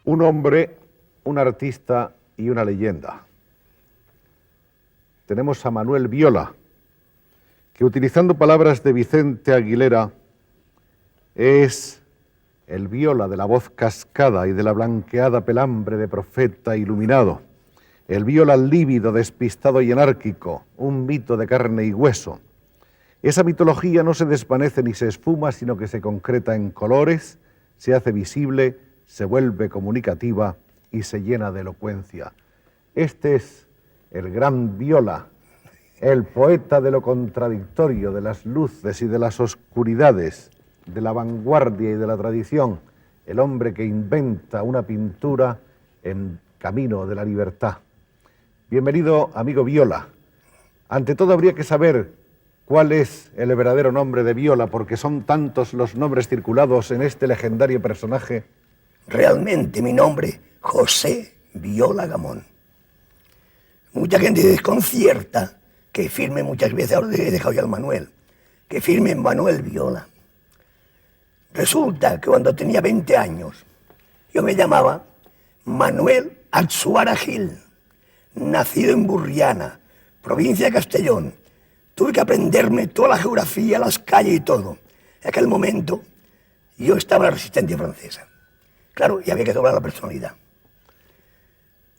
Un hombre, un artista y una leyenda. Tenemos a Manuel Viola, que utilizando palabras de Vicente Aguilera, es el Viola de la voz cascada y de la blanqueada pelambre de profeta iluminado, el Viola lívido, despistado y anárquico, un mito de carne y hueso. Esa mitología no se desvanece ni se esfuma, sino que se concreta en colores, se hace visible, se vuelve comunicativa y se llena de elocuencia. Este es el gran Viola, el poeta de lo contradictorio, de las luces y de las oscuridades, de la vanguardia y de la tradición, el hombre que inventa una pintura en camino de la libertad. Bienvenido, amigo Viola. Ante todo habría que saber cuál es el verdadero nombre de Viola, porque son tantos los nombres circulados en este legendario personaje. Realmente mi nombre, José Viola Gamón. Mucha gente desconcierta que firme muchas veces, ahora he dejado ya al Manuel, que firme Manuel Viola. Resulta que cuando tenía 20 años, yo me llamaba Manuel Atsuara Gil, nacido en Burriana, provincia de Castellón. Tuve que aprenderme toda la geografía, las calles y todo. En aquel momento yo estaba en la resistencia francesa. Claro, y había que doblar la personalidad.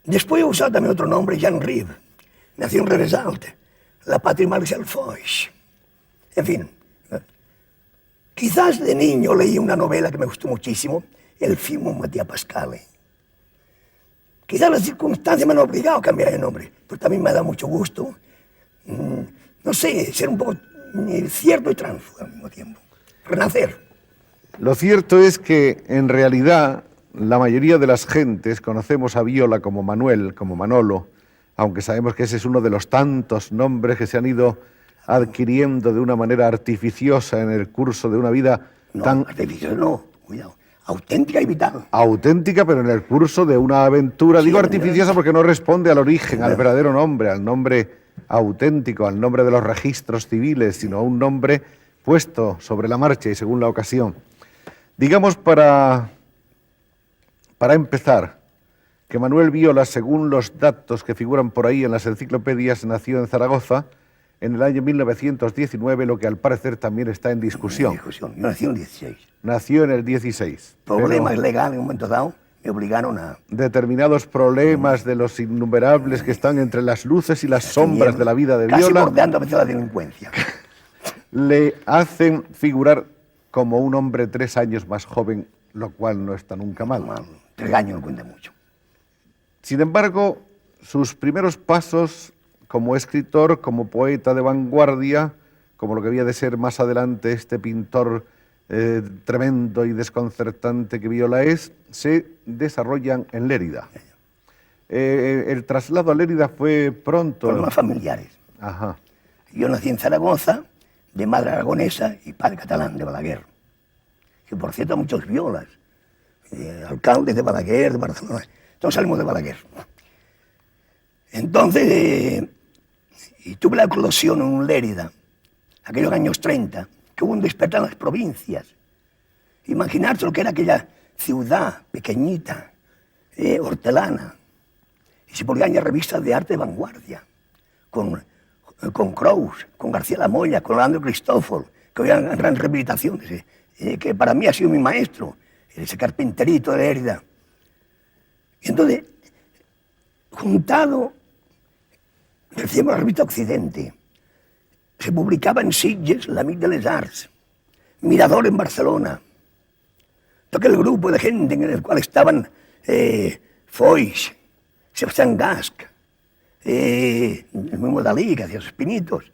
Después he usado también otro nombre, Jean Rive. Nació en Revesaltes, la patria Marcel Foix. En fin, quizás de niño leí una novela que me gustó muchísimo, El Fimo Matías Pascal. Quizás las circunstancias me han obligado a cambiar de nombre, pero también me ha dado mucho gusto, no sé, ser un poco cierto y tránsfugo al mismo tiempo. Renacer. Lo cierto es que, en realidad, la mayoría de las gentes conocemos a Viola como Manuel, como Manolo, aunque sabemos que ese es uno de los tantos nombres que se han ido adquiriendo de una manera artificiosa en el curso de una vida tan... Artificiosa no, cuidado, auténtica y vital. Auténtica, pero en el curso de una aventura. Sí, digo artificiosa porque no responde al origen, al verdadero nombre, al nombre auténtico, al nombre de los registros civiles, sino a un nombre puesto sobre la marcha y según la ocasión. Digamos para empezar, que Manuel Viola, según los datos que figuran por ahí en las enciclopedias, nació en Zaragoza en el año 1919, lo que al parecer también está en discusión. Nació en el 16. Nació en el 16. Problemas legales en un momento dado me obligaron a... Determinados problemas de los innumerables que están entre las luces y las sombras de la vida de Viola... Casi bordeando a veces la delincuencia. Le hacen figurar como un hombre 3 años más joven, lo cual no está nunca mal. 3 años no cuenta mucho. Sin embargo, sus primeros pasos como escritor, como poeta de vanguardia, como lo que había de ser más adelante este pintor tremendo y desconcertante que Viola es, se desarrollan en Lérida. El traslado a Lérida fue pronto. Problemas familiares. Ajá. Yo nací en Zaragoza, de madre aragonesa y padre catalán, de Balaguer. Que por cierto, muchos Violas, alcaldes de Balaguer, de Barcelona, todos salimos de Balaguer. Entonces, y tuve la eclosión en Lérida, aquellos años 30, que hubo un despertar en las provincias. Imaginarse lo que era aquella ciudad pequeñita, hortelana, y se ponían ya revistas de arte de vanguardia, con Kraus, con García Lamolla, con Leandro Cristóforo, que hoy en gran rehabilitación, que para mí ha sido mi maestro, ese carpinterito de Lérida. Y entonces, juntado, recibimos la revista Occidente, se publicaba en Sitges, l'Amic de les Arts, Mirador en Barcelona, todo aquel grupo de gente en el cual estaban Foix, Sebastián Gasc, el mismo Dalí, que hacía sus pinitos.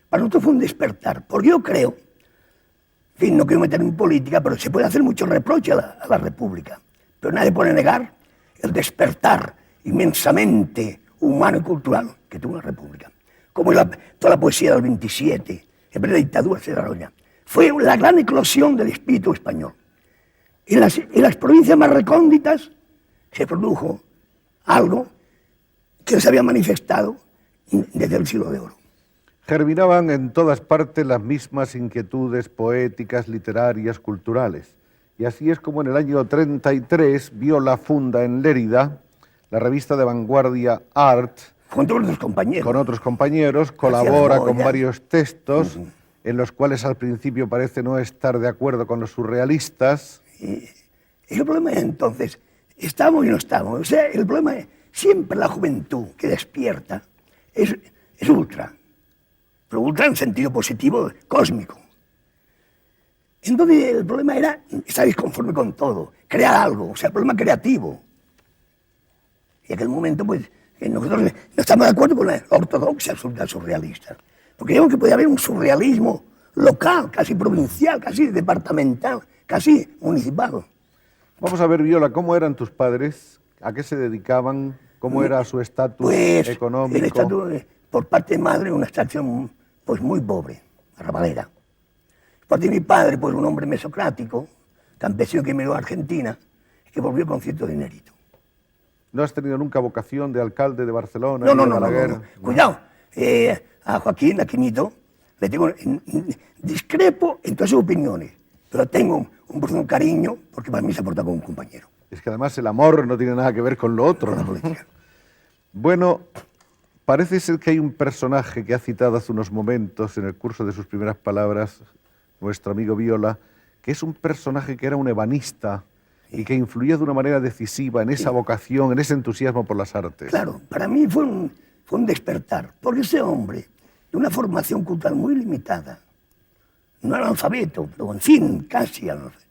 Para nosotros fue un despertar, porque yo creo, en fin, no quiero meter en política, pero se puede hacer mucho reproche a la República, pero nadie puede negar el despertar inmensamente humano y cultural que tuvo la República. Como toda la poesía del 27, en plena dictadura se desarrolla. Fue la gran eclosión del espíritu español. En las provincias más recónditas se produjo algo que se había manifestado desde el siglo de oro. Germinaban en todas partes las mismas inquietudes poéticas, literarias, culturales. Y así es como en el año 33 Viola funda en Lérida la revista de vanguardia Art. Junto con otros compañeros. Con otros compañeros, colabora con Goya. varios textos en los cuales al principio parece no estar de acuerdo con los surrealistas. Y el problema es entonces, estamos y no estamos. O sea, el problema es siempre la juventud que despierta es ultra. Pero ultra en sentido positivo, cósmico. Entonces el problema era estar disconforme con todo, crear algo, o sea, el problema creativo. Y en aquel momento, pues, nosotros no estamos de acuerdo con la ortodoxia surrealista. Porque creemos que podía haber un surrealismo local, casi provincial, casi departamental, casi municipal. Vamos a ver, Viola, ¿cómo eran tus padres? ¿A qué se dedicaban? ¿Cómo era su estatus Pues, económico? el estatus, por parte de madre, una estación pues, muy pobre, arrabalera. Por parte de mi padre, pues un hombre mesocrático, campesino que emigró a Argentina, que volvió con cierto dinerito. ¿No has tenido nunca vocación de alcalde de Barcelona? No. Cuidado, a Joaquín, a Quinito, le tengo discrepo en todas sus opiniones, pero tengo un profundo cariño porque para mí se ha portado como un compañero. Es que además el amor no tiene nada que ver con lo otro. Bueno, parece ser que hay un personaje que ha citado hace unos momentos en el curso de sus primeras palabras, nuestro amigo Viola, que es un personaje que era un ebanista y que influía de una manera decisiva en esa vocación, en ese entusiasmo por las artes. Claro, para mí fue un despertar, porque ese hombre, de una formación cultural muy limitada, no era analfabeto, pero en fin, casi analfabeto.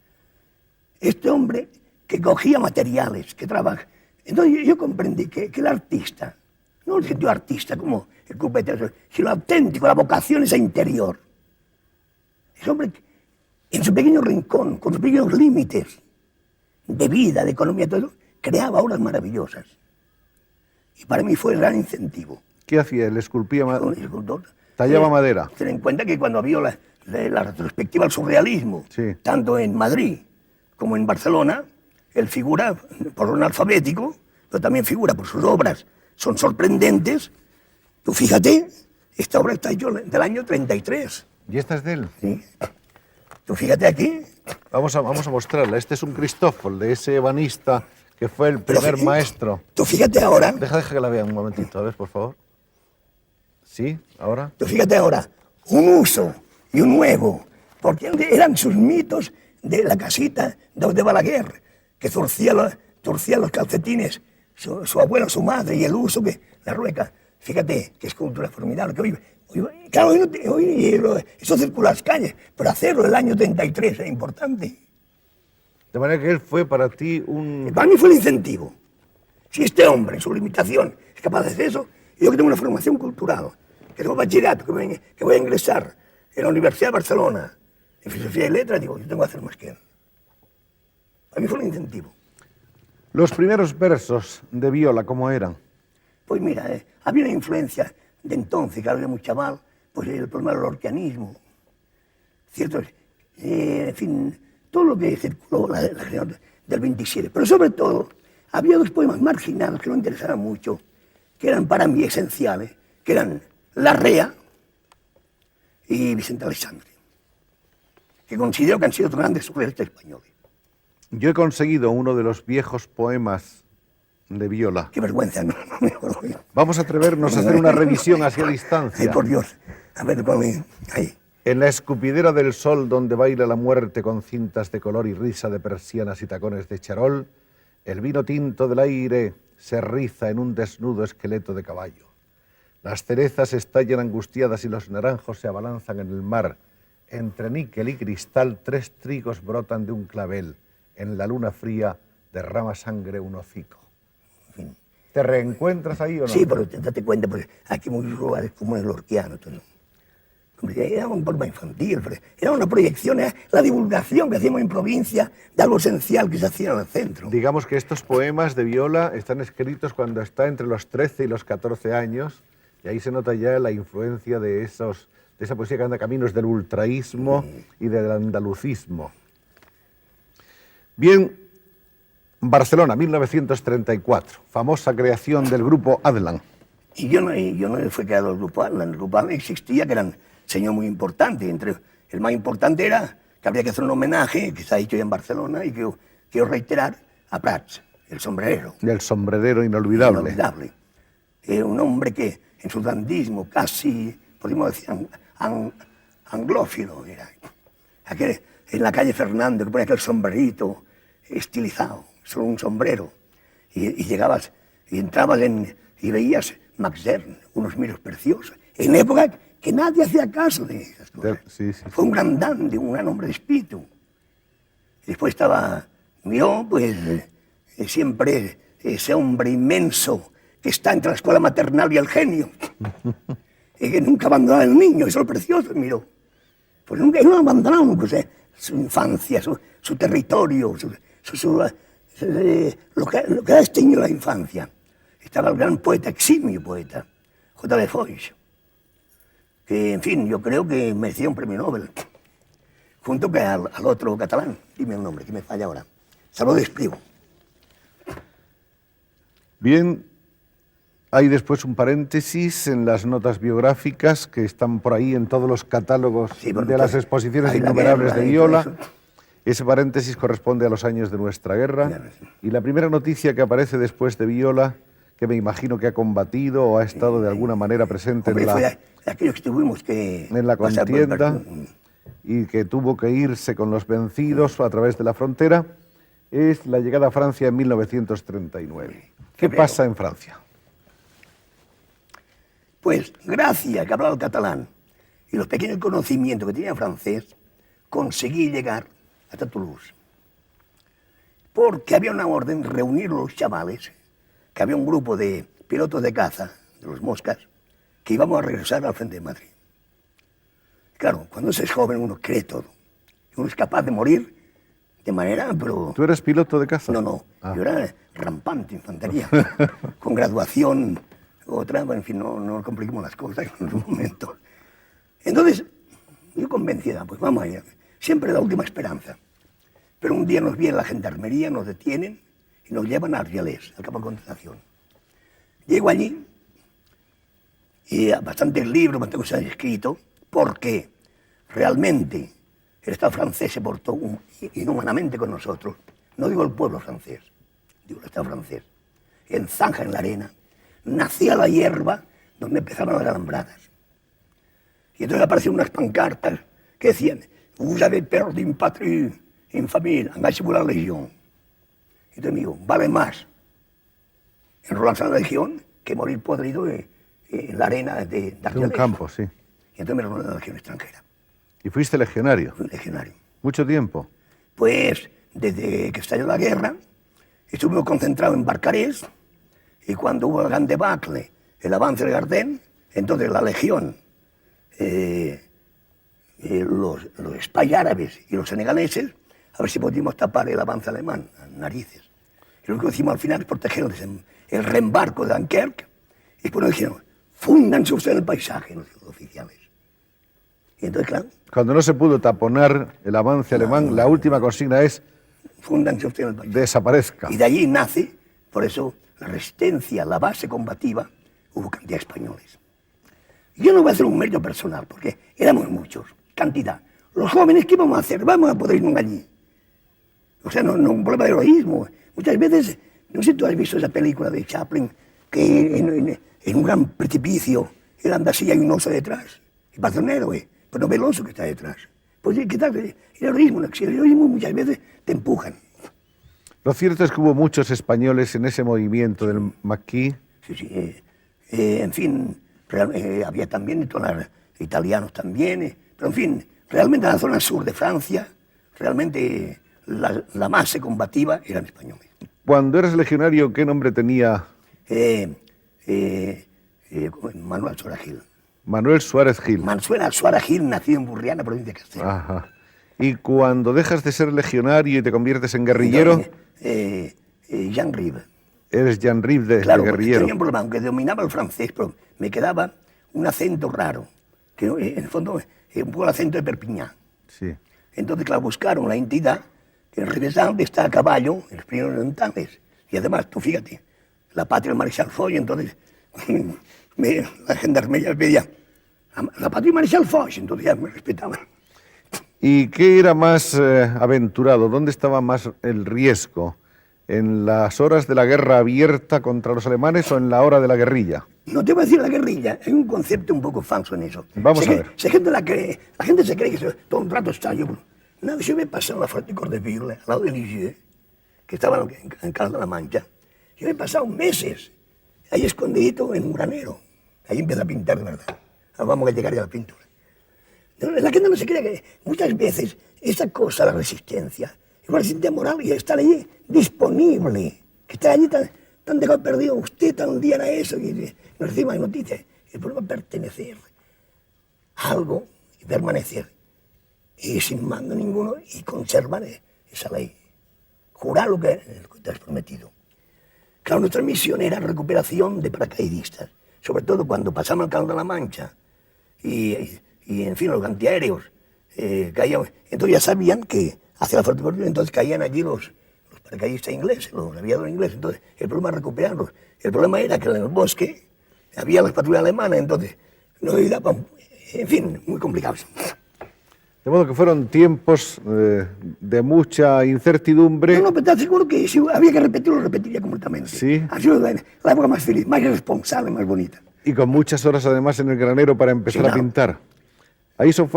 Este hombre que cogía materiales, que trabajaba. Entonces yo comprendí que el artista, no el sentido artista como el cupete, sino auténtico, la vocación esa interior. Ese hombre, en su pequeño rincón, con sus pequeños límites de vida, de economía, todo eso, creaba obras maravillosas. Y para mí fue el gran incentivo. ¿Qué hacía? ¿Le esculpía Un escultor. Tallaba madera. Ten en cuenta que cuando vio la retrospectiva al surrealismo, Sí. tanto en Madrid como en Barcelona, él figura por un alfabético, pero también figura por sus obras. Son sorprendentes. Tú fíjate, esta obra está hecha del año 33. ¿Y esta es de él? ¿Sí? Tú fíjate aquí. Vamos a mostrarla. Este es un Cristófol, de ese ebanista que fue el primer maestro. Tú fíjate ahora. Deja que la vean un momentito, a ver, por favor. ¿Sí? ¿Ahora? Tú fíjate ahora. Un uso y un nuevo. Porque eran sus mitos de la casita de Balaguer, que torcía los calcetines su abuelo, su madre, y el uso que la rueca. Fíjate qué escultura formidable. Que claro, hoy eso circula las calles, pero hacerlo el año 33 es importante. De manera que él fue para ti un... Para mí fue el incentivo. Si este hombre, en su limitación, es capaz de hacer eso, y yo que tengo una formación cultural, que tengo bachillerato, que voy a ingresar en la Universidad de Barcelona, en Filosofía y Letras, digo, yo tengo que hacer más que él. Para mí fue el incentivo. Los primeros versos de Viola, ¿cómo eran? Pues mira, había una influencia de entonces, que era muy chaval, pues el problema del lorquianismo, ciertos, en fin, todo lo que circuló la generación del 27. Pero sobre todo, había dos poemas marginados que no me interesaban mucho, que eran para mí esenciales, que eran Larrea y Vicente Aleixandre, que considero que han sido grandes surrealistas españoles. Yo he conseguido uno de los viejos poemas de Viola. Qué vergüenza, no me acuerdo bien. Vamos a atrevernos a hacer una revisión hacia distancia. Ay, por Dios. A ver, ahí. En la escupidera del sol donde baila la muerte con cintas de color y risa de persianas y tacones de charol, el vino tinto del aire se riza en un desnudo esqueleto de caballo. Las cerezas estallan angustiadas y los naranjos se abalanzan en el mar. Entre níquel y cristal 3 trigos brotan de un clavel. En la luna fría derrama sangre un hocico. En fin. ¿Te reencuentras ahí o no? Sí, pero date cuenta, porque aquí muchos lugares como el lorquiano. Era un poema infantil, era una proyección, era la divulgación que hacíamos en provincia de algo esencial que se hacía en el centro. Digamos que estos poemas de Viola están escritos cuando está entre los 13 y los 14 años, y ahí se nota ya la influencia de esa poesía que anda caminos del ultraísmo y del andalucismo. Bien, Barcelona, 1934, famosa creación del grupo Adlan. Y yo no fue creado el grupo Adlan existía, que eran señores muy importantes. El más importante era que habría que hacer un homenaje, que se ha hecho ya en Barcelona, y que quiero reiterar, a Prats, el sombrerero. El sombrerero inolvidable. Inolvidable. Un hombre que en su dandismo casi, podríamos decir, anglófilo era. En la calle Fernando, que ponía aquel sombrerito estilizado, solo un sombrero, y llegabas y entrabas y veías Max Dern, unos miros preciosos, en época que nadie hacía caso de esas cosas. Sí, sí. Fue un gran dandy, un gran hombre de espíritu. Y después estaba Miró, pues siempre ese hombre inmenso que está entre la escuela maternal y el genio, y que nunca abandonaba al niño, eso es lo precioso, Miró. Pues nunca no abandonaron pues, su infancia, su territorio, lo que ha desteñido la infancia. Estaba el gran poeta, eximio poeta, J.B. Foix, que, en fin, yo creo que merecía un premio Nobel, junto que al otro catalán, dime el nombre, que me falla ahora, Salvador Espriu. Bien, hay después un paréntesis en las notas biográficas que están por ahí en todos los catálogos de las exposiciones innumerables de Viola. Ese paréntesis corresponde a los años de nuestra guerra. Y la primera noticia que aparece después de Viola, que me imagino que ha combatido o ha estado de alguna manera presente en la contienda y que tuvo que irse con los vencidos a través de la frontera, es la llegada a Francia en 1939. ¿Qué pasa en Francia? Pues gracias a que hablaba el catalán y los pequeños conocimientos que tenía francés, conseguí llegar hasta Toulouse. Porque había una orden de reunir a los chavales, que había un grupo de pilotos de caza, de los Moscas, que íbamos a regresar al frente de Madrid. Claro, cuando se es joven uno cree todo. Uno es capaz de morir de manera, pero... ¿Tú eres piloto de caza? No. Yo era rampante, infantería, con graduación, otra, en fin, no compliquemos las cosas en un momento. Entonces, yo convencida, pues vamos allá, siempre la última esperanza. Pero un día nos viene la gendarmería, nos detienen y nos llevan a Argelès, al campo de concentración. Llego allí y bastantes libros, bastantes cosas han escrito, porque realmente el Estado francés se portó inhumanamente con nosotros. No digo el pueblo francés, digo el Estado francés. En zanja, en la arena, nacía la hierba donde empezaban las alambradas. Y entonces aparecieron unas pancartas que decían: "Vous avez perdu une patrie, une famille, engagez-vous la Légion". Y entonces me digo, vale más enrolarse en la Legión que morir podrido en la arena de un campo, sí. Y entonces me enrolé en la Legión extranjera. ¿Y fuiste legionario? Fui legionario. ¿Mucho tiempo? Pues desde que estalló la guerra, estuvimos concentrados en Barcarès, y cuando hubo el gran debacle, el avance de Gardén, entonces la Legión, los spy árabes y los senegaleses, a ver si podíamos tapar el avance alemán, a narices. Y lo que hicimos al final es proteger el reembarco de Dunkerque, y después nos dijeron: "Fúndanse ustedes en el paisaje", los oficiales. Y entonces, claro... Cuando no se pudo taponar el avance alemán, la última consigna es: "Fúndanse ustedes en el paisaje". Desaparezca. Y de allí nace, por eso, la resistencia, la base combativa, hubo cantidad de españoles. Yo no voy a hacer un mérito personal, porque éramos muchos, cantidad. Los jóvenes, ¿qué vamos a hacer? Vamos a poder irnos allí. O sea, no un problema de heroísmo. Muchas veces, no sé si tú has visto esa película de Chaplin, que en un gran precipicio, él anda así y hay un oso detrás. Y parece un héroe, pero no ve el oso que está detrás. Pues, ¿qué tal? El heroísmo no existe. El heroísmo muchas veces te empujan. Lo cierto es que hubo muchos españoles en ese movimiento del Maquis. Sí. En fin, había también italianos también. Pero en fin, realmente en la zona sur de Francia, realmente la base combativa eran españoles. Cuando eres legionario, ¿qué nombre tenía? Manuel Suárez Gil. Manuel Suárez Gil. Manuel Suárez Gil, nacido en Burriana, provincia de Castilla. Ajá. Y cuando dejas de ser legionario y te conviertes en guerrillero... Jean Rive. Eres Jean Rive de guerrillero. Tenía un problema, aunque dominaba el francés, pero me quedaba un acento raro, que en el fondo es un poco el acento de Perpiñán. Sí. Entonces, claro, buscaron la entidad que en Ribesal está a caballo, en los primeros orientales. Y además, tú fíjate, la patria del Marechal Foch, entonces la gendarmería me pedía: "La patria del Marechal Foch", entonces ya me respetaban. ¿Y qué era más aventurado? ¿Dónde estaba más el riesgo? ¿En las horas de la guerra abierta contra los alemanes o en la hora de la guerrilla? No te voy a decir la guerrilla, hay un concepto un poco falso en eso. Vamos a ver. La gente se cree que todo un rato está yo. Una vez yo me pasé en la Fuerte Cordeville, al lado de Lisieux, que estaba en Canal de la Mancha. Yo me he pasado meses ahí escondidito en un granero. Ahí empecé a pintar de verdad. Ahora vamos a llegar ya a la pintura. La gente no se cree que muchas veces esa cosa, la resistencia, igual siente moral y estar allí disponible, que está allí tan dejado perdido, usted tan día era eso, y no recibe noticias. El problema es pertenecer a algo y permanecer, y sin mando ninguno, y conservar esa ley. Jurar lo que te has prometido. Claro, nuestra misión era recuperación de paracaidistas, sobre todo cuando pasamos el Canal de la Mancha, y en fin, los antiaéreos caían. Entonces ya sabían que hacia la Fuerte Cordillera, entonces caían allí los paracaidistas ingleses, los aviadores ingleses. Entonces el problema era recuperarlos. El problema era que en el bosque había las patrullas alemanas, entonces no daban, en fin, muy complicados. De modo que fueron tiempos de mucha incertidumbre. No, pero te aseguro que si había que repetirlo, lo repetiría completamente. Sí. Ha sido la época más feliz, más responsable, más bonita. Y con muchas horas además en el granero para empezar Sí, a claro. pintar. Ahí son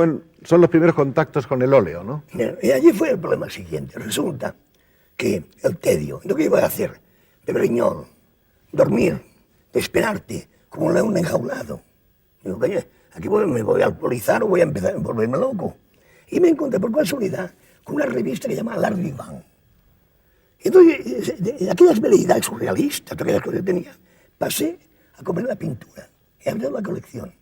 los primeros contactos con el óleo, ¿no? Y allí fue el problema siguiente. Resulta que el tedio, lo que iba a hacer, beber riñón, dormir, esperarte, como un león enjaulado. Digo, oye, aquí me voy a alcoholizar o voy a empezar a volverme loco. Y me encontré por casualidad con una revista que se llama L'Art Vivant. Entonces, de aquellas veleidades surrealistas, aquellas cosas que tenía, pasé a comer la pintura y abrí la colección.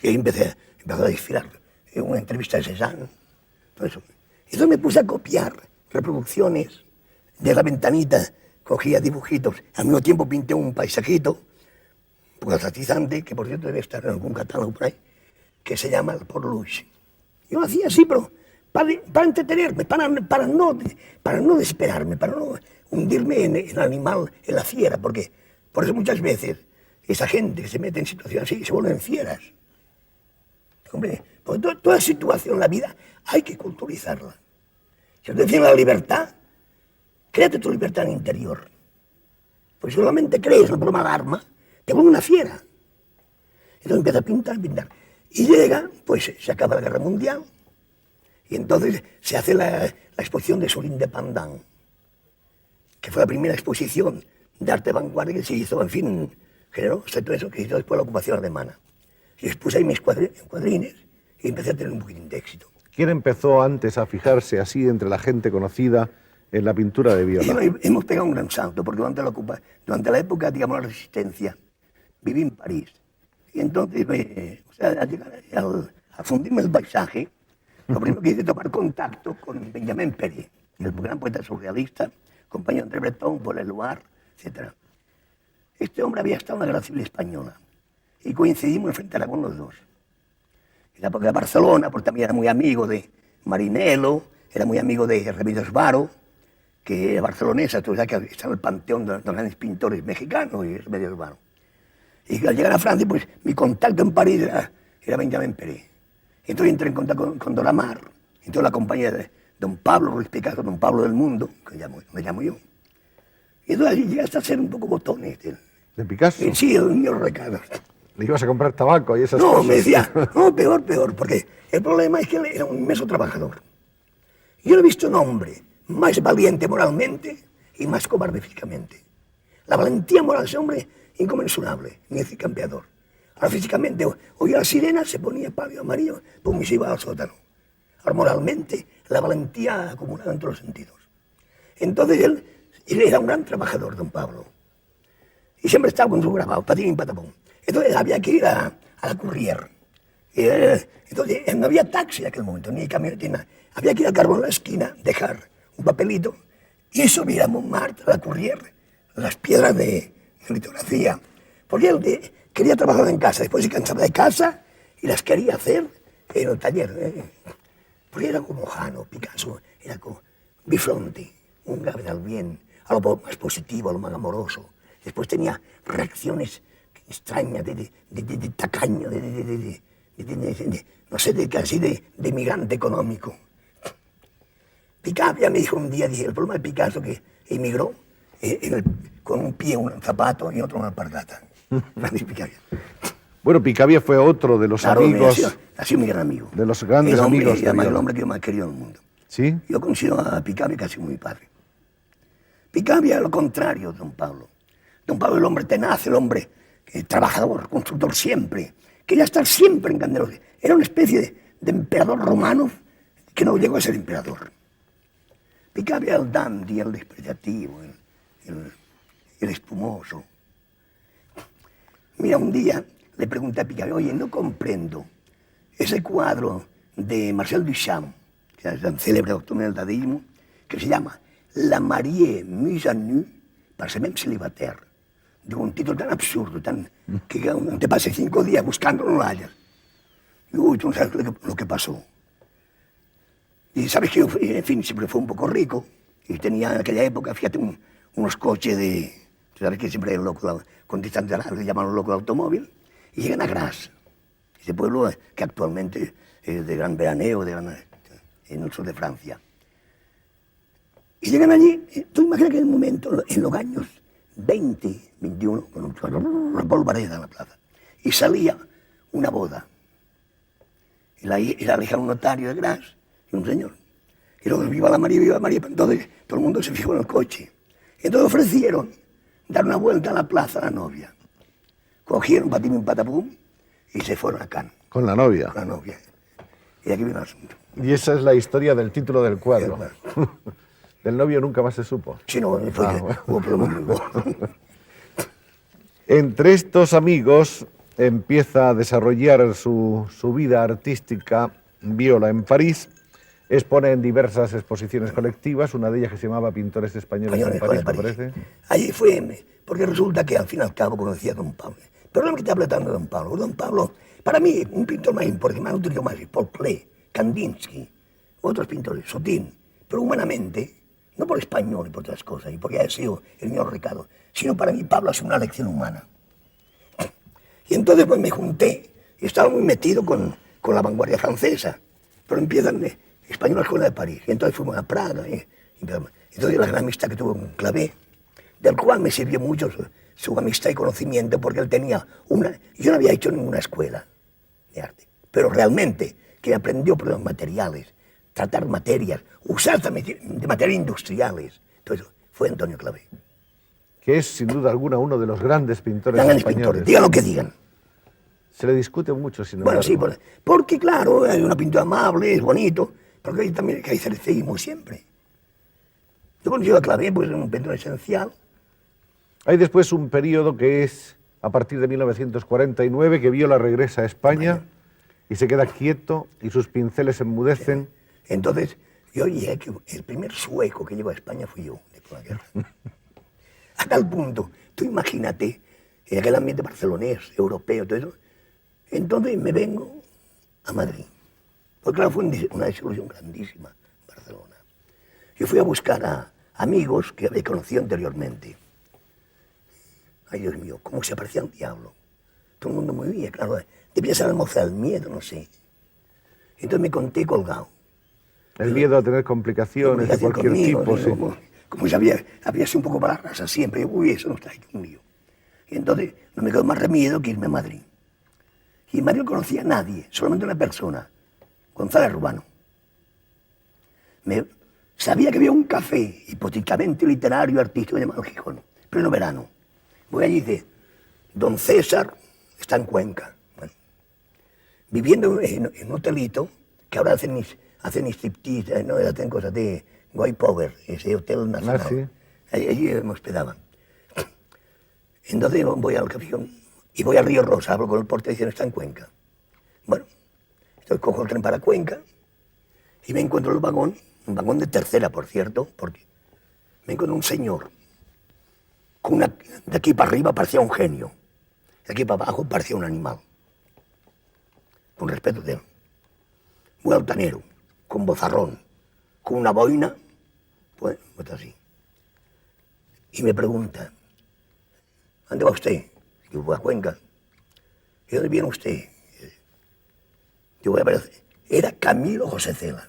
Y ahí empecé a desfilar una entrevista de Cézanne, todo eso. Y entonces me puse a copiar reproducciones de la ventanita, cogía dibujitos, al mismo tiempo pinté un paisajito, un poco atractizante, que por cierto debe estar en algún catálogo por ahí, que se llama el Port Louis. Yo lo hacía así, pero para entretenerme, para no desesperarme, para no hundirme en el animal, en la fiera, porque por eso muchas veces esa gente que se mete en situaciones así se vuelven fieras. Hombre, porque toda situación en la vida hay que culturizarla. Si te decía la libertad, créate tu libertad en el interior. Pues solamente crees el problema de arma, te vuelve una fiera. Entonces empieza a pintar. Y llega, pues se acaba la Guerra Mundial, y entonces se hace la exposición de Sol Independent, que fue la primera exposición de arte vanguardia que se hizo, en fin, generosa y todo eso, que se hizo después de la ocupación alemana. Y expuse ahí mis cuadrines y empecé a tener un poquitín de éxito. ¿Quién empezó antes a fijarse así entre la gente conocida en la pintura de Viola? Hemos pegado un gran salto, porque durante la época, digamos, la resistencia, viví en París. Y entonces, al llegar a fundirme el paisaje, lo primero que hice es tomar contacto con Benjamin Pérez, el gran poeta surrealista, compañero de Breton, Paul Eluard, etc. Este hombre había estado en la Guerra Civil Española y coincidimos en Frente Aragón los dos. En la época de Barcelona, porque también era muy amigo de Marinello, era muy amigo de Remedios Varo, que era barcelonesa, tú sabes que está en el panteón de los grandes pintores mexicanos y Remedios Varo. Y al llegar a Francia, pues mi contacto en París era Benjamin Pérez. Entonces entré en contacto con Don Amar, entonces la compañía de Don Pablo Ruiz Picasso, Don Pablo del Mundo, que me llamo yo. Y entonces llegué hasta a ser un poco botones. ¿De Picasso? Sí, el mío recado. ¿Le ibas a comprar tabaco y esas No, cosas? me decía, no, peor, porque el problema es que él era un inmenso trabajador. Yo no he visto un hombre más valiente moralmente y más cobarde físicamente. La valentía moral de ese hombre, inconmensurable, ni decir campeador. Ahora físicamente, oía la sirena, se ponía pálido amarillo, pum, y se iba al sótano. Ahora moralmente, la valentía acumulada en todos los sentidos. Entonces él era un gran trabajador, don Pablo. Y siempre estaba con su grabado, patín y patapón. Entonces había que ir a la Courrière. Entonces no había taxi en aquel momento, ni camioneta, ni nada. Había que ir al carbón en la esquina, dejar un papelito y subir a Montmartre, a la Courrière, las piedras de litografía. Porque él quería trabajar en casa, después se cansaba de casa y las quería hacer en el taller. Porque era como Jano, Picasso, era como Bifronti, un Gabriel bien, algo más positivo, algo más amoroso. Después tenía reacciones extrañas de tacaño, no sé, casi de migrante económico. Picabia me dijo un día, dije, el problema de Picasso que emigró con un pie en un zapato y otro en una alpargata. Francis Picabia. Bueno, Picabia fue otro de los Claro, amigos, ha sido mi gran amigo. de los grandes el hombre, amigos de además, el Viola. hombre que yo más he querido en el mundo. ¿Sí? Yo considero a Picabia casi como mi padre. Picabia es lo contrario de don Pablo. Don Pablo es el hombre tenaz, el hombre trabajador, constructor siempre. Quería estar siempre en Candelones. Era una especie de emperador romano que no llegó a ser emperador. Picabia el dandy, el despreciativo, el espumoso. Mira, un día le pregunté a Picabia, oye, no comprendo ese cuadro de Marcel Duchamp, que es un célebre doctor del dadaísmo, que se llama La mariée mise à nu par ses mêmes célibataires. Digo, un título tan absurdo, que te pases 5 días buscándolo, no lo hallas. Digo, uy, tú no sabes lo que pasó. Y sabes que yo, en fin, siempre fui un poco rico y tenía en aquella época, fíjate, unos coches de... Tú sabes que siempre hay loco, con distancia larga, le llaman los locos de automóvil, y llegan a Gras, ese pueblo que actualmente es de gran veraneo, en el sur de Francia. Y llegan allí, tú imaginas que en un momento, en los años 20, 21, con una polvareda en la plaza, y salía una boda. Y la hija de un notario de Gras y un señor. Y luego viva la María, viva María. Entonces todo el mundo se fijó en el coche. Y entonces ofrecieron dar una vuelta a la plaza a la novia. Cogieron patín y patapum y se fueron a Cannes. Con la novia. Con la novia. Y aquí viene el asunto. Y esa es la historia del título del cuadro. Del novio nunca más se supo. Sí, no, hubo problemas muy gordos. Entre estos amigos empieza a desarrollar su vida artística Viola en París. Expone en diversas exposiciones colectivas, una de ellas que se llamaba Pintores Españoles en París, ¿te parece? Allí fue, porque resulta que al fin y al cabo conocía a don Pablo. Pero no que te hablo tanto de don Pablo. Don Pablo, para mí, un pintor más importante, más utilizado más, Paul Klee, Kandinsky, otros pintores, Sotin, pero humanamente, no por español y por otras cosas, y porque ha sido el mío recado, sino para mí Pablo ha sido una lección humana. Y entonces pues me junté, y estaba muy metido con la vanguardia francesa, pero empiezan Española Escuela de París, y entonces fuimos a Praga, y entonces la gran amistad que tuve con Clavé, del cual me sirvió mucho su amistad y conocimiento, porque él tenía yo no había hecho ninguna escuela de arte, pero realmente que aprendió por los materiales, tratar materias, usar también de materiales industriales, entonces fue Antonio Clavé. Que es sin duda alguna uno de los grandes pintores Grandes españoles. pintores, digan lo que digan. Se le discute mucho, sin embargo. Bueno, sí, porque claro, hay una pintura amable, es bonito, pero hay también que hay cerceísmo siempre. Yo considero a Clavé, pues, un pintor esencial. Hay después un periodo que es a partir de 1949, que Viola regresa a España y se queda quieto y sus pinceles enmudecen. Entonces, yo oí que el primer sueco que llegó a España fui yo, después de la guerra. A tal punto, tú imagínate, en aquel ambiente barcelonés, europeo, todo eso. Entonces me vengo a Madrid. Porque claro, fue una desilusión grandísima en Barcelona. Yo fui a buscar a amigos que había conocido anteriormente. Ay, Dios mío, cómo se parecía un diablo. Todo el mundo muy bien, claro. Debía ser la moza del miedo, no sé. Entonces me conté colgado. El miedo a tener complicaciones de cualquier tipo, sí. Como si había sido un poco para la raza siempre. Uy, eso no está ahí conmigo. Y entonces no me quedó más remedio que irme a Madrid. Y en Madrid no conocía a nadie, solamente una persona, González Rubano. Sabía que había un café hipotéticamente literario, artístico, llamado Gijón, pleno verano. Voy allí y dice, don César está en Cuenca. Bueno, viviendo en un hotelito, que ahora hacen striptease, no hacen cosas de White Power, ese hotel nacional. Ah, sí. Allí me hospedaban. Entonces voy al café y voy a Río Rosa, hablo con el portero y dicen, está en Cuenca. Bueno, entonces cojo el tren para Cuenca y me encuentro en el vagón, un vagón de tercera, por cierto, porque me encuentro un señor de aquí para arriba parecía un genio, de aquí para abajo parecía un animal, con respeto de él, muy altanero, con vozarrón, con una boina, pues así. Y me pregunta, ¿dónde va usted? Yo voy a Cuenca. ¿Y dónde viene usted? Yo voy a ver. Era Camilo José Cela.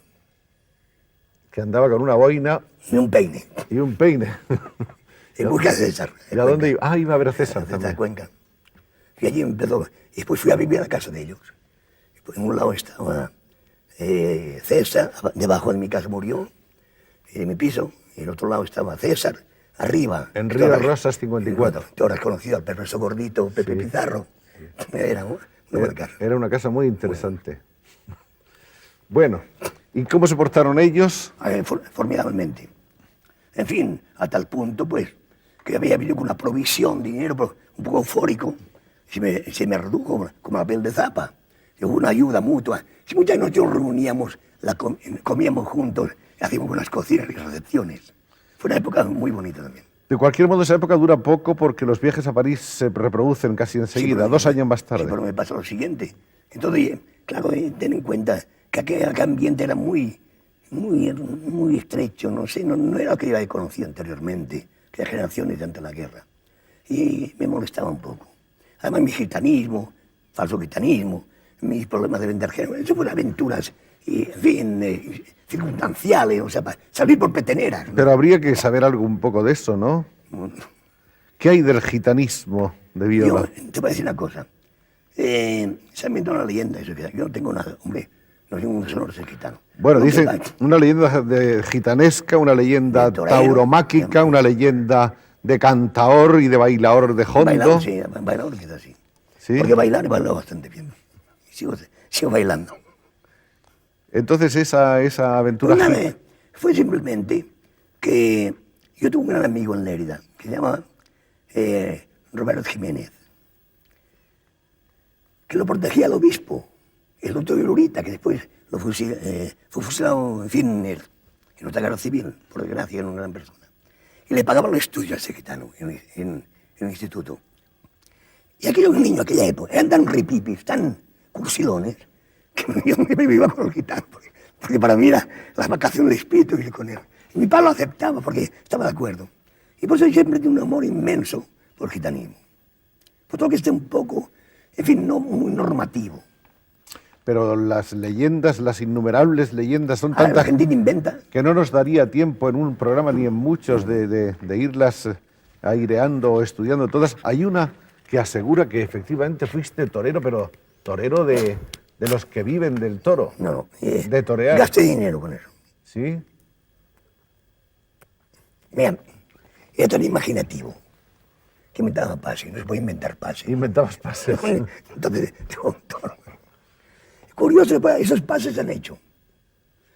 que andaba con una boina y un peine. y un peine. En busca de César. ¿Y a dónde iba? Ah, iba a ver a César César también. Cuenca. Y allí empezó. Y después fui a vivir a la casa de ellos. Y pues en un lado estaba César, debajo de mi casa murió, en mi piso. Y en el otro lado estaba César, arriba. En Río Rosas 54. Tú ahora has conocido al perverso gordito Pepe Sí. Pizarro. Era una buena casa. Era una casa muy interesante. Bueno, ¿y cómo se portaron ellos? Formidablemente. En fin, a tal punto, pues, que había venido con una provisión de dinero, pero un poco eufórico. Se me redujo como la piel de zapa. Y hubo una ayuda mutua. Si muchas noches nos reuníamos, comíamos juntos, hacíamos unas cocinas y recepciones. Fue una época muy bonita también. De cualquier modo, esa época dura poco porque los viajes a París se reproducen casi enseguida, pero- 2 años más Sí, tarde. pero me pasa lo siguiente. Entonces, claro, ten en cuenta que aquel ambiente era muy estrecho, no sé, no era lo que yo había conocido anteriormente, aquellas generaciones de antes de la guerra. Y me molestaba un poco. Además, mi gitanismo, falso gitanismo, mis problemas de vender género, eso fueron aventuras, y, en fin, circunstanciales, o sea, para salir por peteneras, ¿no? Pero habría que saber algo un poco de eso, ¿no? ¿Qué hay del gitanismo de Viola? Yo te voy a decir una cosa. Se ha inventado una leyenda, eso que yo no tengo nada, hombre, no soy un sonoro ser gitano. Bueno, Lo que dicen pasa- una leyenda de gitanesca, una leyenda De torero, tauromáquica, una leyenda de cantaor y de bailador de hondo. Bailar, sí, bailador quizás sí. ¿Sí? Porque bailar he bailado bastante bien. Sigo bailando. Entonces esa aventura... Una vez fue simplemente que yo tuve un gran amigo en Lérida que se llama Roberto Jiménez, que lo protegía el obispo, el doctor Lurita, que después fue fusilado, en fin, en otra guerra civil, por desgracia, era una gran persona. Y le pagaban los estudios a ese gitano en el instituto. Y aquellos niños, aquella época, eran tan ripipis, tan cursilones, que yo me iba con los gitanos, porque para mí era las vacaciones de espíritu ir con él. Y mi padre lo aceptaba porque estaba de acuerdo. Y por eso yo siempre tengo un amor inmenso por el gitanismo. Por todo que esté un poco, en fin, no muy normativo. Pero las leyendas, las innumerables leyendas son Ahora, la tantas gente inventa. que no nos daría tiempo en un programa ni en muchos de irlas aireando o estudiando todas. Hay una que asegura que efectivamente fuiste torero, pero torero de los que viven del toro. No, de torear. gasté dinero con eso. ¿Sí? Mira, era tan imaginativo que me daba pases, no se puede inventar pases. Inventabas pases. Entonces, tengo un toro. Curioso, esos pases se han hecho.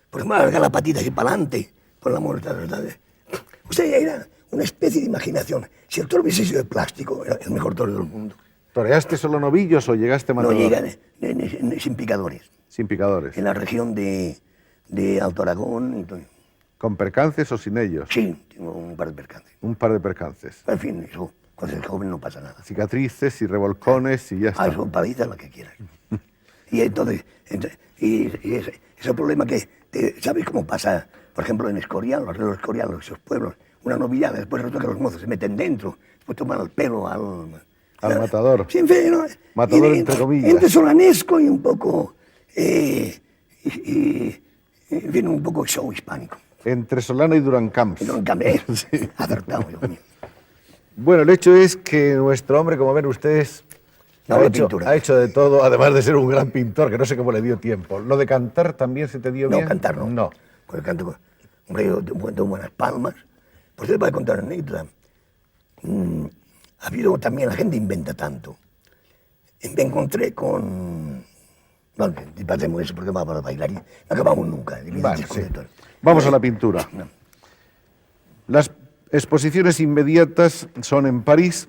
Por ejemplo, alargar la patita así para adelante, por la muerte, ¿verdad? O sea, era una especie de imaginación. Si el toro hubiese sido de plástico, era el mejor toro del mundo. ¿Toreaste solo novillos o llegaste a No matador? llegan sin picadores. Sin picadores. En la región de Alto Aragón. Entonces, ¿Con percances o sin ellos? sí, tengo un par de percances. Un par de percances. Pero, en fin, eso, cuando eres joven no pasa nada. Cicatrices y revolcones y ya está. Eso, paliza, lo que quieras. Y entonces ese problema que, ¿sabes cómo pasa? Por ejemplo, en Escorial, los Escorial, esos pueblos, una novillada, después resulta que los mozos se meten dentro, después toman el pelo Al matador. Sí, en fin, ¿no? Matador, entre comillas. Entre solanesco y un poco, en fin, un poco show hispánico. Entre Solana y Durancamps. No, en cambio, acertado, Dios mío. Bueno, el hecho es que nuestro hombre, como ven ustedes, No, ha la hecho, pintura. ha hecho de todo, además de ser un gran pintor, que no sé cómo le dio tiempo. ¿Lo de cantar también se te dio bien? No, cantar no. No. Porque canto, hombre, yo tengo buenas palmas. Pues te voy a contar una anécdota. Ha habido también, la gente inventa tanto. Me encontré con... Bueno, pasemos eso porque vamos a bailar y no acabamos nunca. Vale, sí. Vamos a la pintura. No. Las exposiciones inmediatas son en París,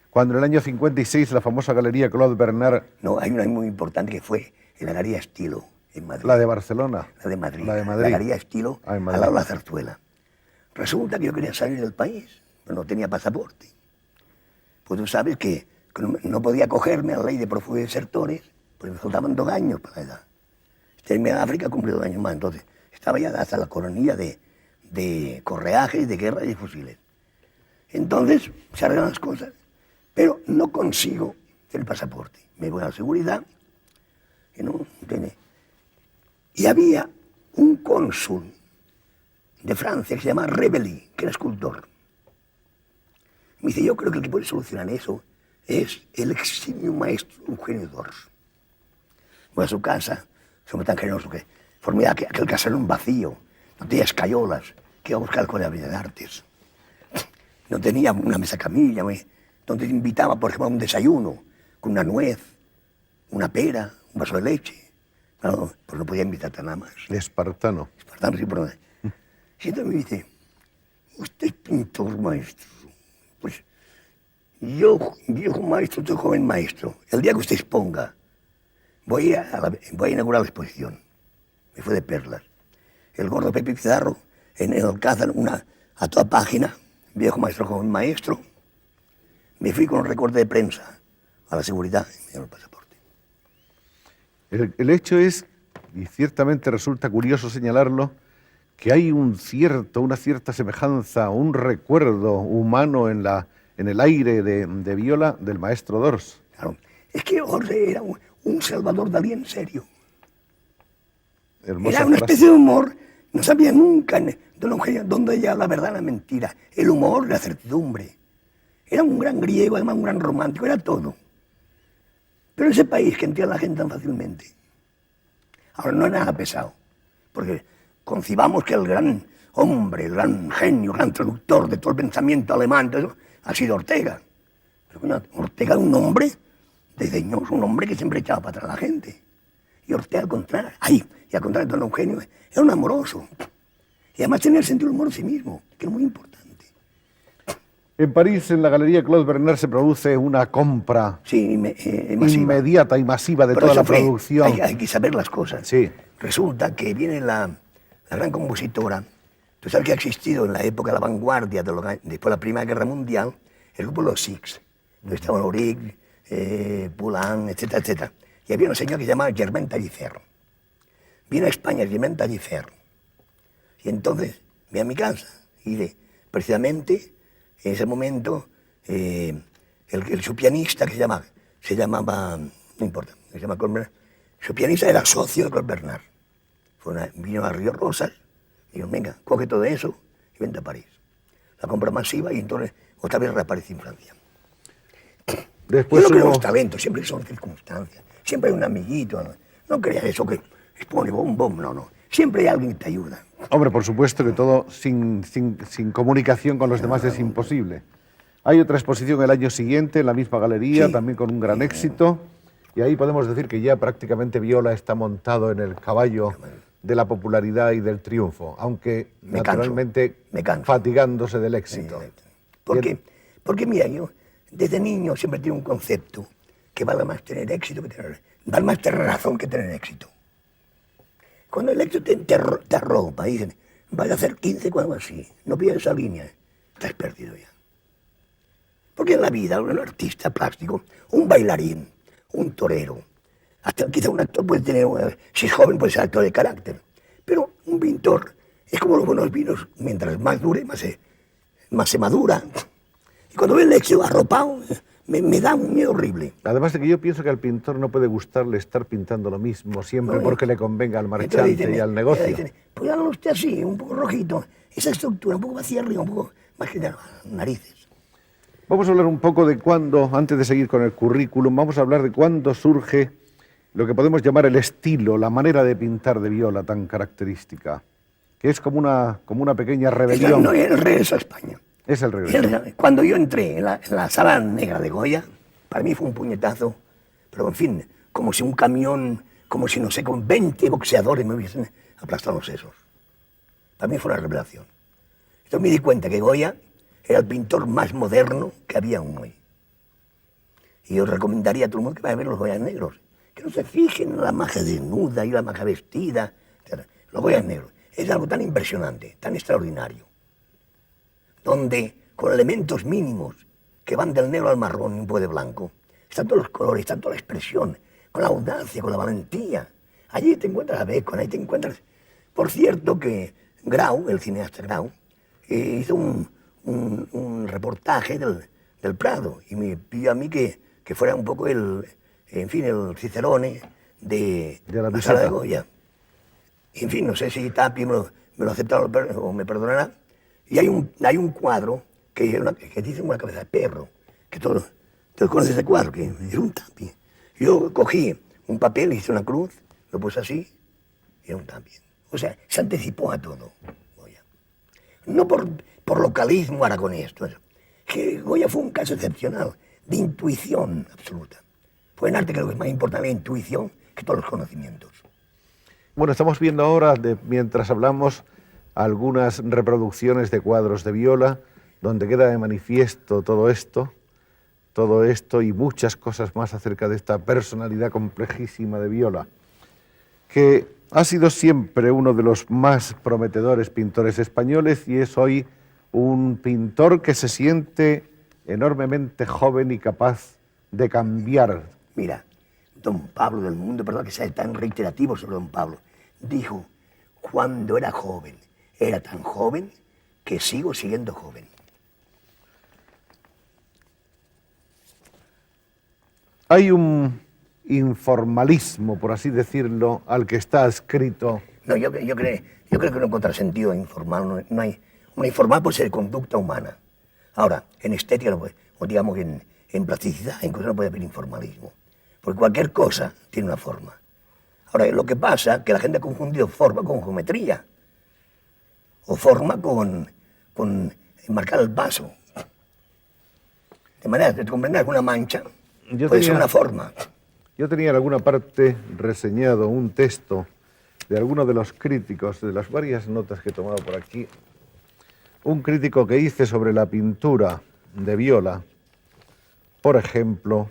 cuando en el año 56 la famosa galería Claude Bernard, No, hay una muy importante que fue en la Galería Estilo, en Madrid. la de Barcelona. La de Madrid. La de Madrid. La Galería Estilo, Ah, en al Madrid. lado de la Zarzuela. Resulta que yo quería salir del país, pero no tenía pasaporte. Pues tú sabes que no podía cogerme a la ley de prófugos y desertores, porque me faltaban 2 años para la edad. Irme a África cumplí 2 años más, entonces estaba ya hasta la coronilla de correajes, de guerra y de fusiles. Entonces se arreglan las cosas, pero no consigo el pasaporte. Me voy a la seguridad, y no tiene. Y había un cónsul de Francia que se llama Rebelli, que era escultor. Me dice, yo creo que el que puede solucionar eso es el eximio maestro Eugenio d'Ors. Voy a su casa, somos tan generosos que formidable que aquel caserón vacío, no tenía escayolas, que iba a buscar el Código de Artes. No tenía una mesa camilla, donde invitaba, por ejemplo, a un desayuno, con una nuez, una pera, un vaso de leche. No, pues no podía invitarte a nada más. Espartano. Espartano, sí, perdón. Y entonces me dice, usted es pintor maestro. Pues yo, viejo maestro, soy joven maestro. El día que usted exponga, voy a inaugurar la exposición. Me fue de perlas. El gordo Pepe Pizarro, en el Alcázar, a toda página, viejo maestro, joven maestro. Me fui con un recorte de prensa a la seguridad y me dieron el pasaporte. El hecho es, y ciertamente resulta curioso señalarlo, que hay una cierta semejanza, un recuerdo humano en el aire de Viola del maestro d'Ors. Claro. Es que Jorge era un Salvador Dalí en serio. Hermosa Era una frase. especie de humor, no sabía nunca dónde llegaba la verdad, la mentira, el humor, la certidumbre. Era un gran griego, además un gran romántico, era todo. Pero ese país que entiende a la gente tan fácilmente, ahora no es nada pesado, porque concibamos que el gran hombre, el gran genio, el gran traductor de todo el pensamiento alemán, todo eso, ha sido Ortega. Pero Ortega era un hombre desdeñoso, un hombre que siempre echaba para atrás a la gente. Y Ortega al contrario, y al contrario de don Eugenio, era un amoroso. Y además tenía el sentido del humor en sí mismo, que es muy importante. En París, en la Galería Claude Bernard, se produce una compra Sí, masiva. inmediata y masiva de Pero toda eso la fue, producción. hay que saber las cosas. Sí. Resulta que viene la gran compositora. Tú sabes que ha existido en la época de la vanguardia, después de la Primera Guerra Mundial, el grupo Los Six. Donde estaban Auric, Poulain, etcétera, etcétera. Y había una señora que se llamaba Germaine Taillefer. Vino a España Germaine Taillefer. Y entonces vi a mi casa y precisamente en ese momento su pianista que se llamaba, no importa, se llama Claude Bernard, su pianista era socio de Claude Bernard. Vino a Río Rosas y dijo, venga, coge todo eso y vente a París. La compra masiva y entonces otra vez reaparece en Francia. Después Yo no creo en hubo- los talentos, siempre son circunstancias. Siempre hay un amiguito, no creas eso que expone bom, no. Siempre hay alguien que te ayuda. Hombre, por supuesto que todo sin comunicación con los demás es imposible. Hay otra exposición el año siguiente en la misma galería, Sí. también con un gran éxito, y ahí podemos decir que ya prácticamente Viola está montado en el caballo de la popularidad y del triunfo, aunque Me canso, naturalmente me canso. fatigándose del éxito. ¿Por qué? Porque mira, yo desde niño siempre tengo un concepto que vale más tener éxito que vale más tener razón que tener éxito. Cuando el éxito te arropa y dicen, vas a hacer 15 o algo así, no pides esa línea, estás perdido ya. Porque en la vida, un artista plástico, un bailarín, un torero, hasta quizá un actor puede tener, si es joven puede ser actor de carácter, pero un pintor es como los buenos vinos, mientras más dure, más se madura. Y cuando ve el éxito arropado, me da un miedo horrible. Además de que yo pienso que al pintor no puede gustarle estar pintando lo mismo siempre No, porque le convenga al Entonces marchante dicen, y al negocio. dicen, pues hágalo usted así, un poco rojito, esa estructura, un poco más hacia arriba, un poco más que narices. Vamos a hablar un poco de cuándo, antes de seguir con el currículum, vamos a hablar de cuándo surge lo que podemos llamar el estilo, la manera de pintar de Viola tan característica, que es como una pequeña rebelión. No, el regreso a España. Es el regreso. Cuando yo entré en la sala negra de Goya, para mí fue un puñetazo, pero en fin, como si un camión, como si no sé, con 20 boxeadores me hubiesen aplastado los sesos. Para mí fue una revelación. Entonces me di cuenta que Goya era el pintor más moderno que había aún hoy. Y yo recomendaría a todo el mundo que vaya a ver los Goyas negros, que no se fijen en la maja desnuda y la maja vestida, etc. Los Goyas negros es algo tan impresionante, tan extraordinario, donde con elementos mínimos que van del negro al marrón y un poco de blanco, están todos los colores, están toda la expresión, con la audacia, con la valentía. Allí te encuentras a Bacon, ahí te encuentras... Por cierto que Grau, el cineasta Grau, hizo un reportaje del Prado y me pidió a mí que fuera un poco el Cicerone de De la la sala de visita. Goya. Y en fin, no sé si Tapia me lo aceptará o me perdonará. Y hay un cuadro que dice una cabeza de perro, que todos conocen ese cuadro, que es un Tapie. Yo cogí un papel, hice una cruz, lo puse así, y era un Tapie. O sea, se anticipó a todo, Goya. No por localismo aragonés, que Goya fue un caso excepcional, de intuición absoluta. Pues en arte creo que es más importante la intuición que todos los conocimientos. Bueno, estamos viendo ahora, mientras hablamos, algunas reproducciones de cuadros de Viola, donde queda de manifiesto todo esto y muchas cosas más acerca de esta personalidad complejísima de Viola, que ha sido siempre uno de los más prometedores pintores españoles y es hoy un pintor que se siente enormemente joven y capaz de cambiar. Mira, don Pablo del Mundo, perdón que sea tan reiterativo sobre don Pablo, dijo, cuando era joven, era tan joven que sigo siendo joven. Hay un informalismo, por así decirlo, al que está adscrito. No, yo creo que no hay contrasentido informal, no hay. Una informal puede ser conducta humana. Ahora, en estética, o digamos en plasticidad, incluso no puede haber informalismo. Porque cualquier cosa tiene una forma. Ahora, lo que pasa es que la gente ha confundido forma con geometría. O forma con marcar el paso. De manera de comprender que una mancha puede ser una forma. Yo tenía en alguna parte reseñado un texto de alguno de los críticos, de las varias notas que he tomado por aquí, un crítico que hice sobre la pintura de Viola, por ejemplo,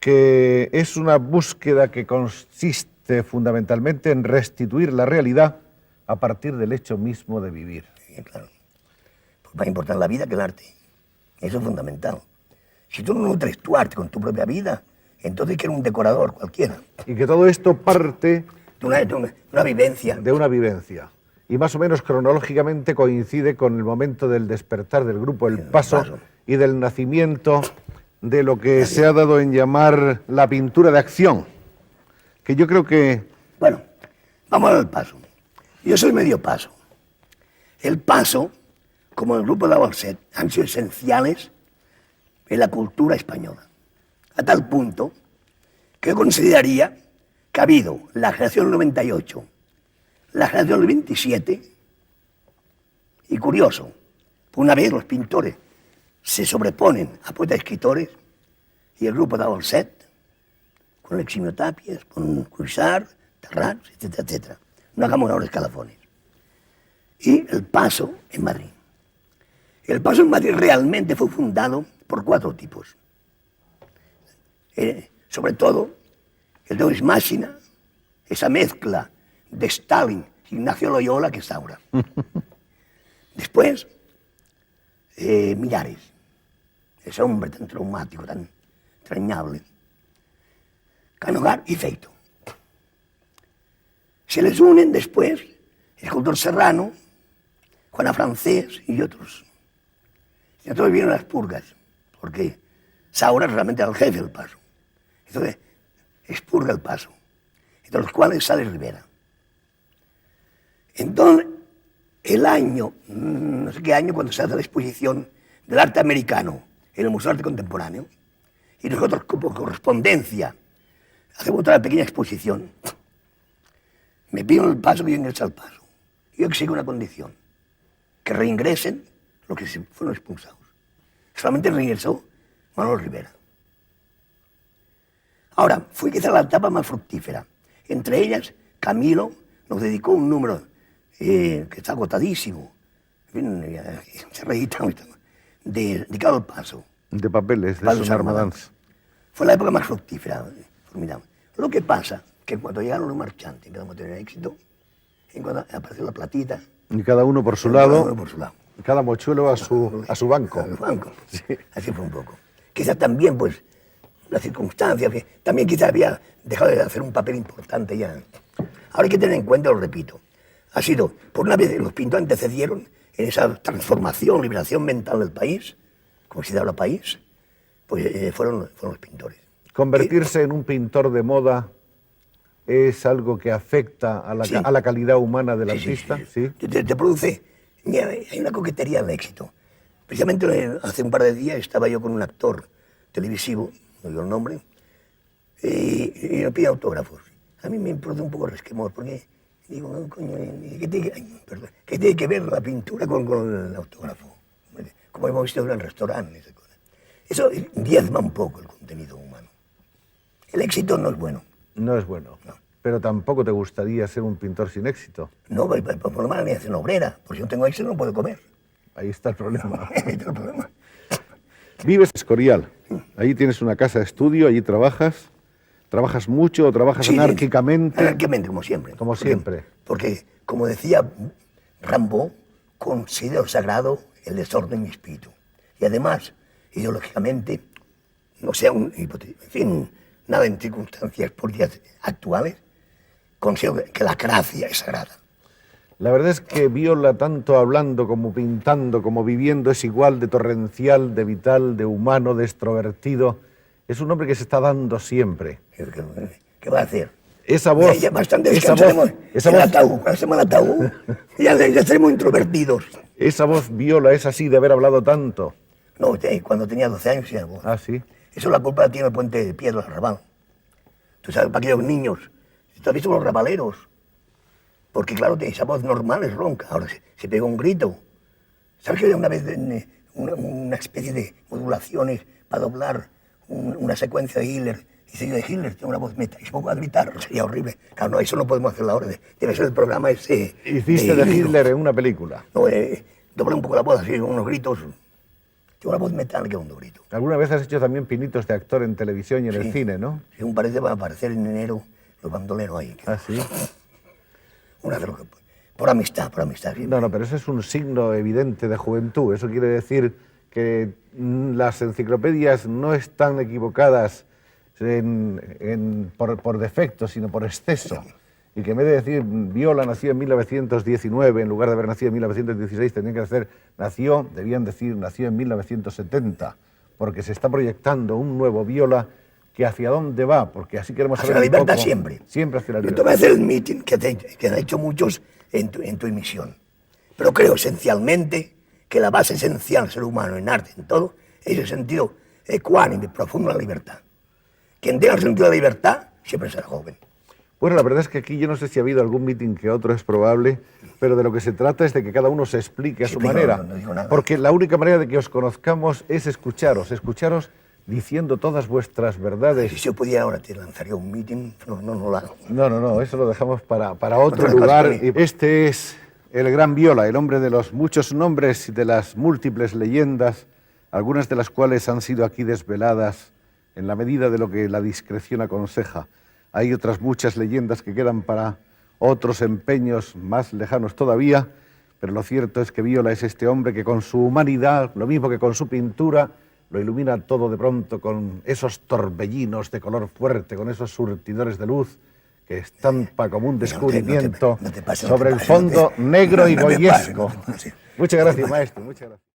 que es una búsqueda que consiste fundamentalmente en restituir la realidad a partir del hecho mismo de vivir. Sí, claro. Pues más importante la vida que el arte. Eso es fundamental. Si tú no nutres tu arte con tu propia vida, entonces que eres un decorador cualquiera. Y que todo esto parte de una vivencia. De una vivencia. Y más o menos cronológicamente coincide con el momento del despertar del grupo El Paso y del nacimiento de lo que se ha dado en llamar la pintura de acción, que yo creo que... Bueno, vamos al Paso. Yo soy medio Paso. El Paso, como el grupo de Balset, han sido esenciales en la cultura española, a tal punto que yo consideraría que ha habido la generación del 98, la generación del 27, y curioso, por una vez los pintores se sobreponen a poetas y escritores, y el grupo de Balset, con el Eximio Tapies, con Cuixart, Terrats, etcétera, etcétera. No hagamos ahora escalafones. Y el Paso en Madrid. El Paso en Madrid realmente fue fundado por 4 tipos. Sobre todo, el Deus Machina, esa mezcla de Stalin y Ignacio Loyola que es ahora. Después, Millares, ese hombre tan traumático, tan entrañable. Canogar y Feito. Se les unen después el escultor Serrano, Juana Francés y otros. Y entonces vienen las purgas, porque Saura realmente era el jefe del Paso. Entonces expurga el Paso, entre los cuales sale Rivera. Entonces, el año, no sé qué año, cuando se hace la exposición del arte americano en el Museo de Arte Contemporáneo, y nosotros como correspondencia hacemos otra pequeña exposición, me piden el Paso que yo ingrese al Paso. Yo exijo una condición, que reingresen los que se fueron expulsados. Solamente reingresó Manuel Rivera. Ahora, fue quizá la etapa más fructífera. Entre ellas, Camilo nos dedicó un número que está agotadísimo, se reeditado, dedicado al Paso. De papeles, de Son Armadans. Fue la época más fructífera, formidable. Lo que pasa que cuando llegaron los marchantes, cada uno tenía éxito, en cuando apareció la platita. Y cada uno por su lado. Cada uno por su lado. Cada mochuelo a su banco. A su banco. Sí. Así fue un poco. Quizás también, pues, las circunstancias, también quizás había dejado de hacer un papel importante ya. Ahora hay que tener en cuenta, lo repito, ha sido, por una vez, los pintores antecedieron en esa transformación, liberación mental del país, como se llama el país, pues fueron los pintores. Convertirse en un pintor de moda es algo que afecta a Sí. a la calidad humana del Sí, sí, artista? sí, Sí. sí. Te produce... Mira, hay una coquetería al éxito. Precisamente hace un par de días estaba yo con un actor televisivo, no digo el nombre, y me pide autógrafos. A mí me produce un poco de resquemor, porque digo, no, coño, ¿qué tiene que ver la pintura con el autógrafo? Como hemos visto en restaurantes. Eso diezma un poco el contenido humano. El éxito no es bueno. No es bueno. No. Pero tampoco te gustaría ser un pintor sin éxito. No, por lo menos me hacen obrera, porque si no tengo éxito no puedo comer. Ahí está el problema. Ahí está el problema. Vives en Escorial. Allí tienes una casa de estudio, allí trabajas. ¿Trabajas mucho o trabajas Sí, anárquicamente? Anárquicamente, como siempre. Como siempre. Porque, como decía Rambo, considero sagrado el desorden y espíritu. Y además, ideológicamente, no sea en fin, nada en circunstancias políticas actuales, considero que la gracia es sagrada. La verdad es que Viola, tanto hablando como pintando, como viviendo, es igual de torrencial, de vital, de humano, de extrovertido. Es un hombre que se está dando siempre. ¿Qué va a hacer? Esa voz... Ya bastante esa descansaremos esa en el voz, ataúd, cuando estemos en el ataúd, ya estaremos introvertidos. esa voz Viola es así de haber hablado tanto. No, cuando tenía 12 años era voz. Ah, sí. Eso la culpa la tiene el puente de piedra del Raval. Tú sabes, para aquellos niños, ¿tú has visto los rabaleros? Porque claro, esa voz normal es ronca, ahora se pega un grito. ¿Sabes que había una vez una especie de modulaciones para doblar una secuencia de Hitler? Dice yo de Hitler, tiene una voz metal, y se pongo a gritar, sería horrible. Claro, no, eso no podemos hacerlo ahora, debe ser el programa ese... Hiciste de Hitler en una película. No, doblé un poco la voz, así, unos gritos. Tengo una voz metálica cuando grito. Alguna vez has hecho también pinitos de actor en televisión y en el Sí. cine, ¿no? Según parece, va a aparecer en enero los bandoleros ahí. Ah, sí. Una droga. Por amistad, sí. No, no, pero eso es un signo evidente de juventud. Eso quiere decir que las enciclopedias no están equivocadas por defecto, sino por exceso. Y que en vez de decir Viola nació en 1919, en lugar de haber nacido en 1916, tendrían que decir debían decir nació en 1970, porque se está proyectando un nuevo Viola que hacia dónde va, porque así queremos Hacia saber la libertad un poco, siempre. Siempre hacia la Yo te libertad. voy a hacer el meeting que han hecho muchos en tu emisión. Pero creo esencialmente que la base esencial del ser humano en arte, en todo, es el sentido ecuánime, profundo de la libertad. Quien tenga el sentido de la libertad siempre será joven. Bueno, la verdad es que aquí yo no sé si ha habido algún meeting que otro, es probable, pero de lo que se trata es de que cada uno se explique a su manera. No digo nada. Porque la única manera de que os conozcamos es escucharos diciendo todas vuestras verdades. Si yo pudiera ahora te lanzaría un meeting, no lo hago. No, eso lo dejamos para otro Otra lugar. cosa. Este es el gran Viola, el hombre de los muchos nombres y de las múltiples leyendas, algunas de las cuales han sido aquí desveladas en la medida de lo que la discreción aconseja. Hay otras muchas leyendas que quedan para otros empeños más lejanos todavía, pero lo cierto es que Viola es este hombre que con su humanidad, lo mismo que con su pintura, lo ilumina todo de pronto con esos torbellinos de color fuerte, con esos surtidores de luz que estampa como un descubrimiento no te pases, sobre el fondo negro y no te pases, goyesco. no te pases. Muchas gracias, maestro. Muchas gracias.